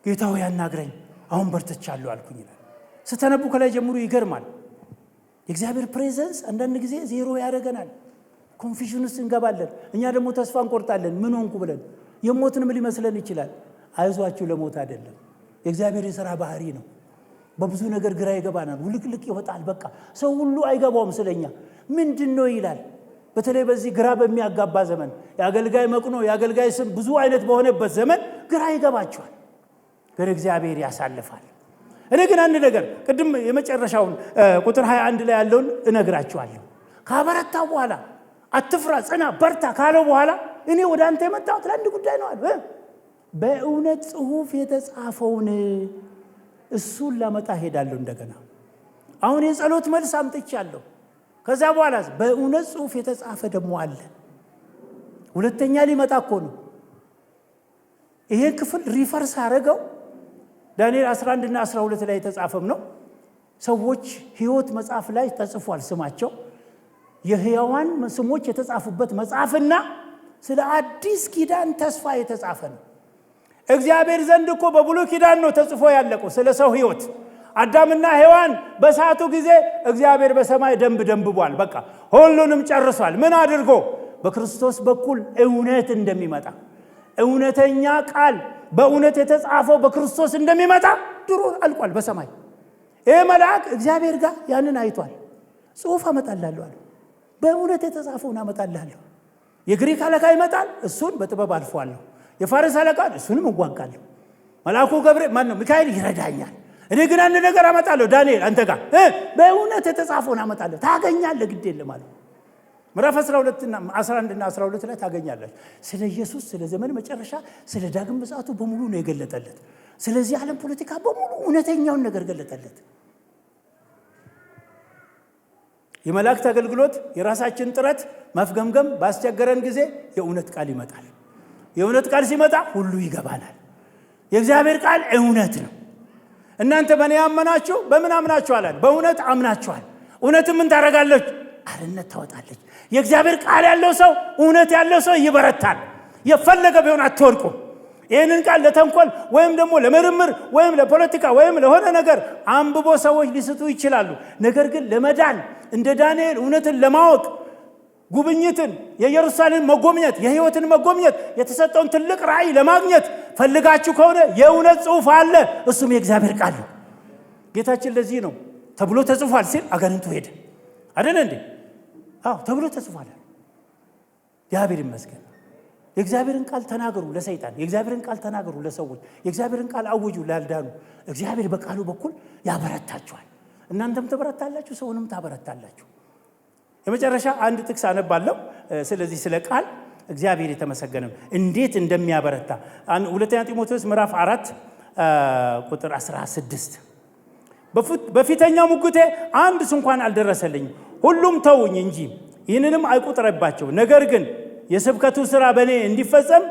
ጌታው ያናግረኝ፣ አሁን በርትቻለሁ አልኩኝ ይላል። ስተነቡ ከላይ ጀምሮ ይገርማል። የእግዚአብሔር ፕሬዘንስ አንዳንድ ጊዜ ዜሮ ያደርገናል። ኮንፊዥን ውስጥ እንገባለን። እኛ ደግሞ ተስፋ እንቆርጣለን። ምን ሆንኩ ብለን የሞትንም ሊመስለን ይችላል። አይዟችሁ፣ ለሞት አይደለም። የእግዚአብሔር የሥራ ባህሪ ነው። በብዙ ነገር ግራ ይገባናል። ውልቅልቅ ይወጣል። በቃ ሰው ሁሉ አይገባውም ስለኛ ምንድን ነው ይላል። በተለይ በዚህ ግራ በሚያጋባ ዘመን የአገልጋይ መቅኖ የአገልጋይ ስም ብዙ አይነት በሆነበት ዘመን ግራ ይገባቸዋል። ግን እግዚአብሔር ያሳልፋል። እኔ ግን አንድ ነገር ቅድም የመጨረሻውን ቁጥር 21 ላይ ያለውን እነግራችኋለሁ። ካበረታው በኋላ አትፍራ፣ ጽና፣ በርታ ካለው በኋላ እኔ ወደ አንተ የመጣሁት ለአንድ ጉዳይ ነው አለ። በእውነት ጽሑፍ የተጻፈውን እሱን ላመጣ ሄዳለሁ። እንደገና አሁን የጸሎት መልስ አምጥቻለሁ። ከዛ በኋላ በእውነት ጽሑፍ የተጻፈ ደግሞ አለ። ሁለተኛ ሊመጣ እኮ ነው። ይሄ ክፍል ሪፈርስ አደረገው ዳንኤል 11 እና 12 ላይ የተጻፈም ነው። ሰዎች ሕይወት መጽሐፍ ላይ ተጽፏል ስማቸው። የሕያዋን ስሞች የተጻፉበት መጽሐፍና ስለ አዲስ ኪዳን ተስፋ የተጻፈ ነው። እግዚአብሔር ዘንድ እኮ በብሉይ ኪዳን ነው ተጽፎ ያለቀው ስለ ሰው ሕይወት። አዳምና ሔዋን በሳቱ ጊዜ እግዚአብሔር በሰማይ ደንብቧል። በቃ ሁሉንም ጨርሷል። ምን አድርጎ? በክርስቶስ በኩል እውነት እንደሚመጣ እውነተኛ ቃል በእውነት የተጻፈው በክርስቶስ እንደሚመጣ ድሮ አልቋል በሰማይ። ይሄ መልአክ እግዚአብሔር ጋር ያንን አይቷል። ጽሑፍ አመጣልሃለሁ አለ። በእውነት የተጻፈውን አመጣልሃለሁ። የግሪክ አለቃ ይመጣል፣ እሱን በጥበብ አልፈዋለሁ። የፋርስ አለቃ እሱንም እዋጋለሁ። መልአኩ ገብርኤል ማነው? ሚካኤል ይረዳኛል። እኔ ግን አንድ ነገር አመጣለሁ ዳንኤል አንተ ጋር በእውነት የተጻፈውን አመጣለሁ፣ ታገኛለህ፣ ግድ የለም አለ። ምዕራፍ 11 እና 12 ላይ ታገኛለች። ስለ ኢየሱስ ስለ ዘመን መጨረሻ ስለ ዳግም ምጽአቱ በሙሉ ነው የገለጠለት። ስለዚህ ዓለም ፖለቲካ በሙሉ እውነተኛውን ነገር ገለጠለት። የመላእክት አገልግሎት የራሳችን ጥረት መፍገምገም ባስቸገረን ጊዜ የእውነት ቃል ይመጣል። የእውነት ቃል ሲመጣ ሁሉ ይገባናል። የእግዚአብሔር ቃል እውነት ነው። እናንተ በእኔ ያመናችሁ በምን አምናችኋል? በእውነት አምናችኋል። እውነትም ምን ታደርጋለች? አርነት ታወጣለች። የእግዚአብሔር ቃል ያለው ሰው እውነት ያለው ሰው ይበረታል። የፈለገ ቢሆን አትወድቁም። ይህንን ቃል ለተንኮል ወይም ደግሞ ለምርምር ወይም ለፖለቲካ ወይም ለሆነ ነገር አንብቦ ሰዎች ሊስቱ ይችላሉ። ነገር ግን ለመዳን እንደ ዳንኤል እውነትን ለማወቅ ጉብኝትን፣ የኢየሩሳሌም መጎብኘት፣ የሕይወትን መጎብኘት፣ የተሰጠውን ትልቅ ራእይ ለማግኘት ፈልጋችሁ ከሆነ የእውነት ጽሑፍ አለ። እሱም የእግዚአብሔር ቃል ነው። ጌታችን ለዚህ ነው ተብሎ ተጽፏል ሲል አጋንንቱ ሄደ አይደል እንዴ? አዎ ተብሎ ተጽፏል። እግዚአብሔር ይመስገን። የእግዚአብሔርን ቃል ተናገሩ ለሰይጣን፣ የእግዚአብሔርን ቃል ተናገሩ ለሰዎች፣ የእግዚአብሔርን ቃል አውጁ ላልዳኑ። እግዚአብሔር በቃሉ በኩል ያበረታችኋል። እናንተም ትበረታላችሁ፣ ሰውንም ታበረታላችሁ። የመጨረሻ አንድ ጥቅስ አነባለሁ። ስለዚህ ስለ ቃል እግዚአብሔር የተመሰገነ እንዴት እንደሚያበረታ ሁለተኛ ጢሞቴዎስ ምዕራፍ 4 ቁጥር 16 በፊተኛው ሙግቴ አንድስ እንኳን አልደረሰልኝም፣ ሁሉም ተውኝ እንጂ ይህንንም አይቁጠረባቸው። ነገር ግን የስብከቱ ሥራ በእኔ እንዲፈጸም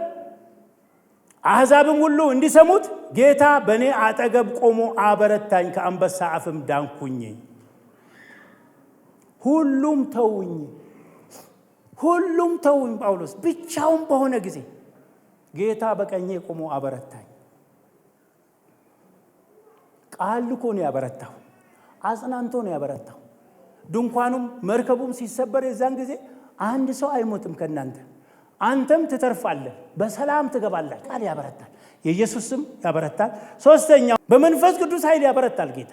አሕዛብም ሁሉ እንዲሰሙት ጌታ በእኔ አጠገብ ቆሞ አበረታኝ፣ ከአንበሳ አፍም ዳንኩኝ። ሁሉም ተውኝ። ሁሉም ተውኝ። ጳውሎስ ብቻውን በሆነ ጊዜ ጌታ በቀኜ ቆሞ አበረታኝ። ቃል ልኮ ነው ያበረታው፣ አጽናንቶ ነው ያበረታው። ድንኳኑም መርከቡም ሲሰበር የዛን ጊዜ አንድ ሰው አይሞትም ከእናንተ፣ አንተም ትተርፋለህ፣ በሰላም ትገባለህ። ቃል ያበረታል። የኢየሱስ ስም ያበረታል። ሶስተኛው በመንፈስ ቅዱስ ኃይል ያበረታል ጌታ።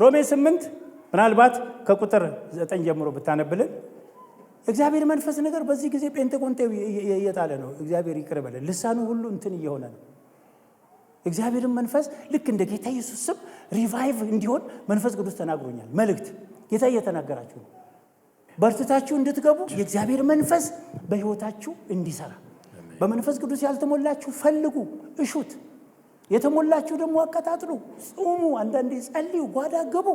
ሮሜ 8 ምናልባት ከቁጥር 9 ጀምሮ ብታነብልን እግዚአብሔር መንፈስ ነገር በዚህ ጊዜ ጴንጤቆንጤ እየጣለ ነው። እግዚአብሔር ይቅር በለን። ልሳኑ ሁሉ እንትን እየሆነ ነው። እግዚአብሔርን መንፈስ ልክ እንደ ጌታ ኢየሱስ ስም ሪቫይቭ እንዲሆን መንፈስ ቅዱስ ተናግሮኛል። መልእክት ጌታ እየተናገራችሁ ነው። በርትታችሁ እንድትገቡ የእግዚአብሔር መንፈስ በሕይወታችሁ እንዲሰራ። በመንፈስ ቅዱስ ያልተሞላችሁ ፈልጉ፣ እሹት። የተሞላችሁ ደግሞ አቀጣጥሉ፣ ጹሙ፣ አንዳንዴ ጸልዩ፣ ጓዳ ገቡ።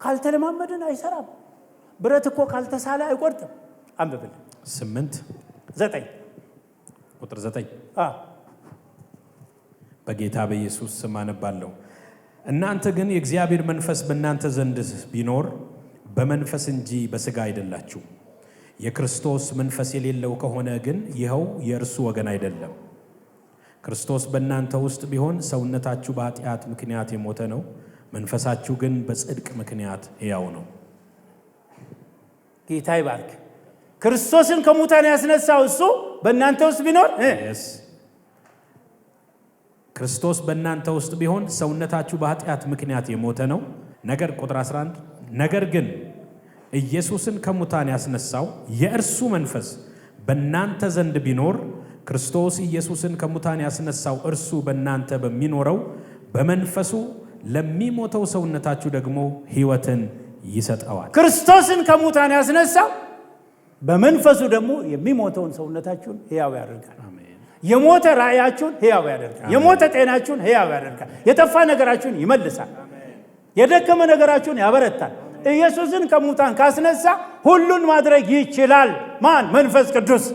ካልተለማመድን አይሰራም። ብረት እኮ ካልተሳለ አይቆርጥም። አንብብል 8:9 ቁጥር 9 በጌታ በኢየሱስ ስም አነባለሁ። እናንተ ግን የእግዚአብሔር መንፈስ በእናንተ ዘንድ ቢኖር በመንፈስ እንጂ በሥጋ አይደላችሁ። የክርስቶስ መንፈስ የሌለው ከሆነ ግን ይኸው የእርሱ ወገን አይደለም። ክርስቶስ በእናንተ ውስጥ ቢሆን ሰውነታችሁ በኃጢአት ምክንያት የሞተ ነው፣ መንፈሳችሁ ግን በጽድቅ ምክንያት ሕያው ነው። ጌታ ይባርክ። ክርስቶስን ከሙታን ያስነሳው እሱ በእናንተ ውስጥ ቢኖር ክርስቶስ በእናንተ ውስጥ ቢሆን ሰውነታችሁ በኃጢአት ምክንያት የሞተ ነው። ቁጥር 11 ነገር ግን ኢየሱስን ከሙታን ያስነሳው የእርሱ መንፈስ በእናንተ ዘንድ ቢኖር ክርስቶስ ኢየሱስን ከሙታን ያስነሳው እርሱ በእናንተ በሚኖረው በመንፈሱ ለሚሞተው ሰውነታችሁ ደግሞ ሕይወትን ይሰጠዋል። ክርስቶስን ከሙታን ያስነሳው በመንፈሱ ደግሞ የሚሞተውን ሰውነታችሁን ሕያው ያደርጋል። የሞተ ራእያችሁን ሕያው ያደርጋል። የሞተ ጤናችሁን ሕያው ያደርጋል። የጠፋ ነገራችሁን ይመልሳል። የደከመ ነገራችሁን ያበረታል። ኢየሱስን ከሙታን ካስነሳ ሁሉን ማድረግ ይችላል። ማን? መንፈስ ቅዱስ።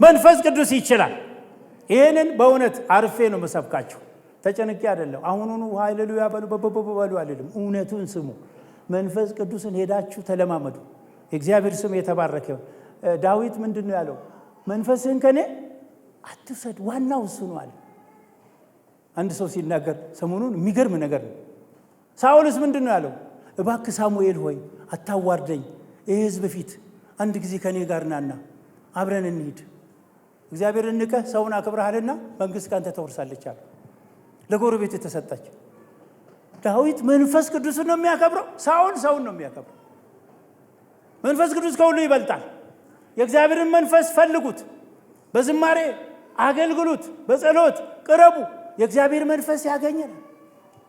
መንፈስ ቅዱስ ይችላል። ይህንን በእውነት አርፌ ነው መሰብካችሁ። ተጨንቄ አይደለም። አሁኑኑ ሃሌሉያ በሉ አይደለም። እውነቱን ስሙ። መንፈስ ቅዱስን ሄዳችሁ ተለማመዱ። የእግዚአብሔር ስም የተባረከ ይሁን። ዳዊት ምንድን ነው ያለው? መንፈስህን ከኔ አትውሰድ፣ ዋናው እሱ ነው አለ። አንድ ሰው ሲናገር ሰሞኑን የሚገርም ነገር ነው። ሳኦልስ ምንድን ነው ያለው? እባክህ ሳሙኤል ሆይ አታዋርደኝ፣ ይህ ሕዝብ ፊት አንድ ጊዜ ከኔ ጋር ናና አብረን እንሂድ። እግዚአብሔር ንቀህ ሰውን አክብረሃልና መንግስት ካንተ ተወርሳለች አለ። ለጎረቤት የተሰጣች። ዳዊት መንፈስ ቅዱስን ነው የሚያከብረው፣ ሳኦል ሰውን ነው የሚያከብረው። መንፈስ ቅዱስ ከሁሉ ይበልጣል። የእግዚአብሔርን መንፈስ ፈልጉት፣ በዝማሬ አገልግሉት፣ በጸሎት ቅረቡ። የእግዚአብሔር መንፈስ ያገኘን።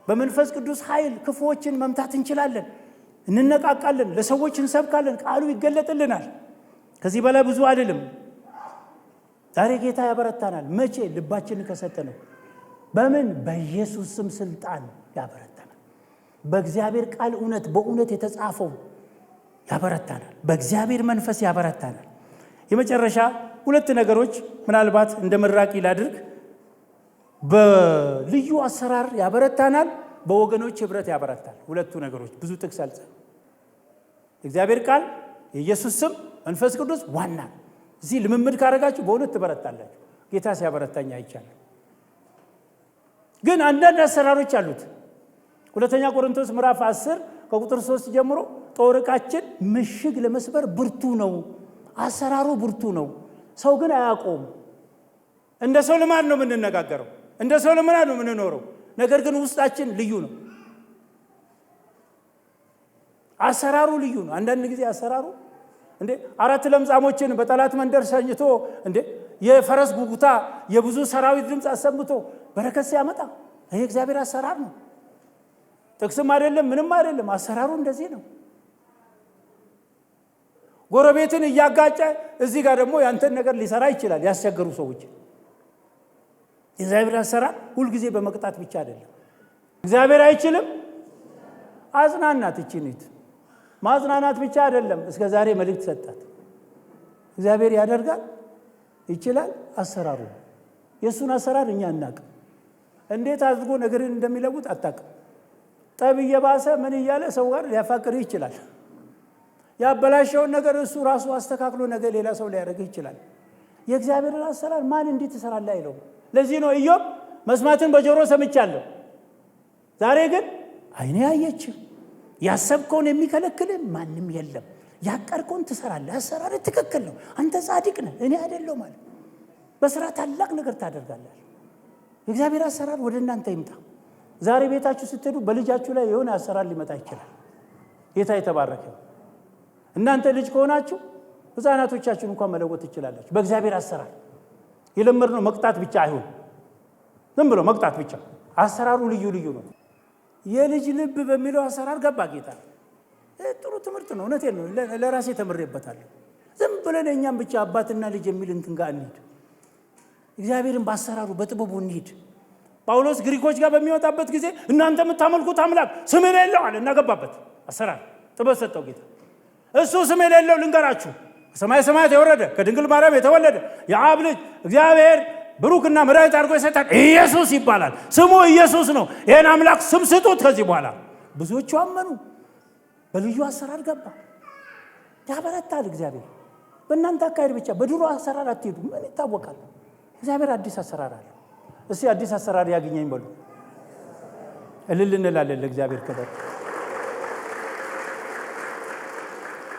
በመንፈስ ቅዱስ ኃይል ክፉዎችን መምታት እንችላለን፣ እንነቃቃለን፣ ለሰዎች እንሰብካለን፣ ቃሉ ይገለጥልናል። ከዚህ በላይ ብዙ አይደለም። ዛሬ ጌታ ያበረታናል። መቼ? ልባችንን ከሰጠነው። በምን? በኢየሱስ ስም ስልጣን ያበረታናል። በእግዚአብሔር ቃል እውነት፣ በእውነት የተጻፈው ያበረታናል። በእግዚአብሔር መንፈስ ያበረታናል። የመጨረሻ ሁለት ነገሮች ምናልባት እንደ ምራቂ ላድርግ። በልዩ አሰራር ያበረታናል፣ በወገኖች ህብረት ያበረታል። ሁለቱ ነገሮች ብዙ ጥቅስ አልጸ እግዚአብሔር ቃል፣ የኢየሱስ ስም፣ መንፈስ ቅዱስ ዋና። እዚህ ልምምድ ካደረጋችሁ በእውነት ትበረታላችሁ። ጌታ ሲያበረታኝ አይቻለሁ። ግን አንዳንድ አሰራሮች አሉት። ሁለተኛ ቆሮንቶስ ምዕራፍ 10 ከቁጥር 3 ጀምሮ ጦር ዕቃችን ምሽግ ለመስበር ብርቱ ነው፣ አሰራሩ ብርቱ ነው፣ ሰው ግን አያውቀውም። እንደ ሰው ልማድ ነው የምንነጋገረው፣ እንደ ሰው ልማድ ነው የምንኖረው። ነገር ግን ውስጣችን ልዩ ነው። አሰራሩ ልዩ ነው። አንዳንድ ጊዜ አሰራሩ እንዴ 4 ለምጻሞችን በጠላት መንደር ሰኝቶ እንዴ የፈረስ ጉጉታ የብዙ ሰራዊት ድምፅ አሰምቶ በረከት ሲያመጣ ይሄ እግዚአብሔር አሰራር ነው። ጥቅስም አይደለም፣ ምንም አይደለም። አሰራሩ እንደዚህ ነው። ጎረቤትን እያጋጨ እዚህ ጋር ደግሞ ያንተን ነገር ሊሰራ ይችላል። ያስቸገሩ ሰዎች የእግዚአብሔር አሰራር ሁልጊዜ በመቅጣት ብቻ አይደለም። እግዚአብሔር አይችልም? አጽናናት። እቺኒት ማጽናናት ብቻ አይደለም። እስከ ዛሬ መልእክት ሰጣት። እግዚአብሔር ያደርጋል፣ ይችላል። አሰራሩ የእሱን አሰራር እኛ እናውቅ። እንዴት አድርጎ ነገርን እንደሚለውጥ አታውቅም። ጠብ እየባሰ ምን እያለ ሰው ጋር ሊያፋቅር ይችላል። ያበላሸውን ነገር እሱ ራሱ አስተካክሎ ነገ ሌላ ሰው ሊያደርግ ይችላል። የእግዚአብሔርን አሰራር ማን እንዴት ትሰራለህ አይለው። ለዚህ ነው ኢዮብ መስማትን በጆሮ ሰምቻለሁ፣ ዛሬ ግን ዓይኔ አየችው። ያሰብከውን የሚከለክል ማንም የለም። ያቀርከውን ትሰራለህ። አሰራር ትክክል ነው። አንተ ጻድቅ ነህ፣ እኔ አይደለሁ ማለት በስራ ታላቅ ነገር ታደርጋለህ። የእግዚአብሔር አሰራር ወደ እናንተ ይምጣ። ዛሬ ቤታችሁ ስትሄዱ በልጃችሁ ላይ የሆነ አሰራር ሊመጣ ይችላል። ጌታ የተባረከ። እናንተ ልጅ ከሆናችሁ ሕፃናቶቻችሁን እንኳን መለወጥ ትችላላችሁ በእግዚአብሔር አሰራር። የለመድነው መቅጣት ብቻ አይሁን፣ ዝም ብሎ መቅጣት ብቻ። አሰራሩ ልዩ ልዩ ነው። የልጅ ልብ በሚለው አሰራር ገባ ጌታ። ጥሩ ትምህርት ነው። እውነቴን ነው። ለራሴ ተምሬበታለሁ። ዝም ብለን እኛም ብቻ አባትና ልጅ የሚል እንትን ጋር እንሂድ። እግዚአብሔርን በአሰራሩ በጥበቡ እንሂድ። ጳውሎስ ግሪኮች ጋር በሚወጣበት ጊዜ እናንተ የምታመልኩት አምላክ ስም የሌለው አለ እና ገባበት። አሰራር ጥበብ ሰጠው ጌታ። እሱ ስም የሌለው ልንገራችሁ፣ ከሰማይ ሰማያት የወረደ ከድንግል ማርያም የተወለደ የአብ ልጅ እግዚአብሔር ብሩክና መድኃኒት አድርጎ የሰጠን ኢየሱስ ይባላል። ስሙ ኢየሱስ ነው። ይህን አምላክ ስም ስጡት። ከዚህ በኋላ ብዙዎቹ አመኑ። በልዩ አሰራር ገባ። ያበረታል እግዚአብሔር። በእናንተ አካሄድ ብቻ በድሮ አሰራር አትሄዱ። ምን ይታወቃል? እግዚአብሔር አዲስ አሰራር አለ። እስቲ አዲስ አሰራር ያገኘኝ በሉ። እልል እንላለን ለእግዚአብሔር ክብር።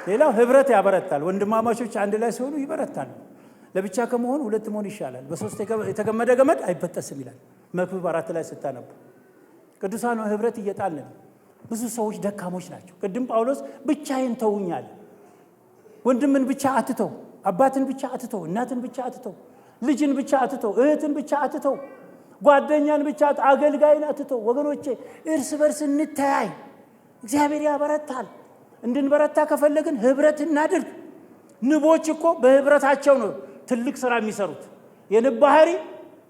ሌላው ህብረት ያበረታል። ወንድማማቾች አንድ ላይ ሲሆኑ ይበረታሉ። ለብቻ ከመሆን ሁለት መሆን ይሻላል። በሶስት የተገመደ ገመድ አይበጠስም ይላል መክብብ 4 ላይ ስታነቡ። ቅዱሳን ህብረት እየጣልን ነው። ብዙ ሰዎች ደካሞች ናቸው። ቅድም ጳውሎስ ብቻዬን ተውኛል። ወንድምን ብቻ አትተው፣ አባትን ብቻ አትተው፣ እናትን ብቻ አትተው፣ ልጅን ብቻ አትተው፣ እህትን ብቻ አትተው፣ ጓደኛን ብቻ አገልጋይን አትተው። ወገኖቼ እርስ በርስ እንተያይ። እግዚአብሔር ያበረታል። እንድንበረታ ከፈለግን ህብረት እናድርግ። ንቦች እኮ በህብረታቸው ነው ትልቅ ስራ የሚሰሩት። የንብ ባህሪ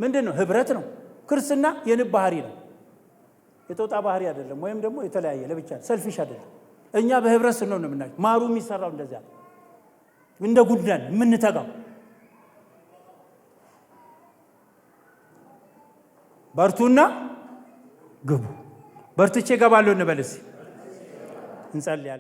ምንድን ነው? ህብረት ነው። ክርስትና የንብ ባህሪ ነው። የጦጣ ባህሪ አይደለም። ወይም ደግሞ የተለያየ ለብቻ ሰልፊሽ አይደለም። እኛ በህብረት ስንሆን ነው የምናየው። ማሩ የሚሰራው እንደዚያ እንደ ጉንዳን የምንተጋው። በርቱና ግቡ። በርትቼ እገባለሁ እንበል እስኪ። እንጸልያለን።